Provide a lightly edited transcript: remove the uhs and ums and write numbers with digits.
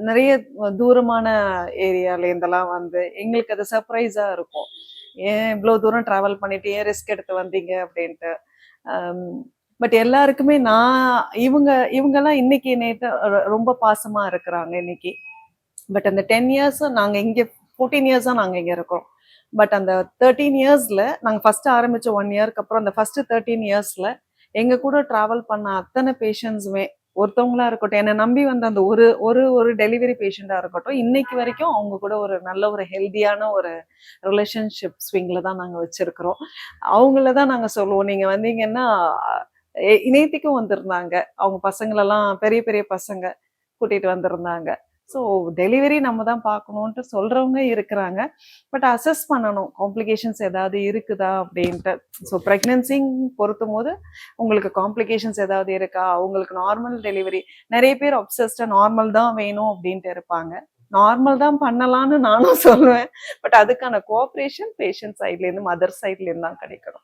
நிறைய தூரமான ஏரியால இருந்தெல்லாம் வந்து எங்களுக்கு அது சர்ப்ரைஸா இருக்கும். ஏன் இவ்வளோ தூரம் டிராவல் பண்ணிட்டு ஏன் ரிஸ்க் எடுத்து வந்தீங்க அப்படின்ட்டு. பட் எல்லாருக்குமே இவங்கெல்லாம் இன்னைக்கு நேற்று ரொம்ப பாசமா இருக்கிறாங்க இன்னைக்கு. பட் அந்த 10 இயர்ஸ் நாங்க இங்க 14 இயர்ஸா நாங்க இங்க இருக்கோம். பட் அந்த 13 இயர்ஸ்ல நாங்க ஃபர்ஸ்ட் ஆரம்பிச்ச 1 இயர்க்கு அப்புறம் அந்த ஃபர்ஸ்ட் 13 இயர்ஸ்ல எங்க கூட டிராவல் பண்ண அத்தனை பேஷண்ட்ஸுமே ஒருத்தவங்களா இருக்கட்டும், என்னை நம்பி வந்த அந்த ஒரு ஒரு ஒரு டெலிவரி பேஷண்டா இருக்கட்டும், இன்னைக்கு வரைக்கும் அவங்க கூட ஒரு நல்ல ஒரு ஹெல்தியான ஒரு ரிலேஷன்ஷிப் ஸ்விங்ல தான் நாங்க வச்சிருக்கிறோம். அவங்கள தான் நாங்க சொல்லுவோம், நீங்க வந்தீங்கன்னா நேத்திக்கும் வந்திருந்தாங்க. அவங்க பசங்களெல்லாம் பெரிய பெரிய பசங்க கூட்டிட்டு வந்திருந்தாங்க. ஸோ டெலிவரி நம்ம தான் பார்க்கணுன்ட்டு சொல்றவங்க இருக்கிறாங்க. பட் அசஸ் பண்ணணும், காம்ப்ளிகேஷன்ஸ் ஏதாவது இருக்குதா அப்படின்ட்டு. ஸோ ப்ரெக்னன்சிங் பொறுத்தும் போது உங்களுக்கு காம்ப்ளிகேஷன்ஸ் ஏதாவது இருக்கா, அவங்களுக்கு நார்மல் டெலிவரி, நிறைய பேர் அப்சஸ்டா நார்மல் தான் வேணும் அப்படின்ட்டு இருப்பாங்க. நார்மல் தான் பண்ணலாம்னு நானும் சொல்லுவேன். பட் அதுக்கான கோஆப்ரேஷன் பேஷண்ட் சைட்லேருந்து மதர் சைட்லேருந்து தான் கிடைக்கணும்.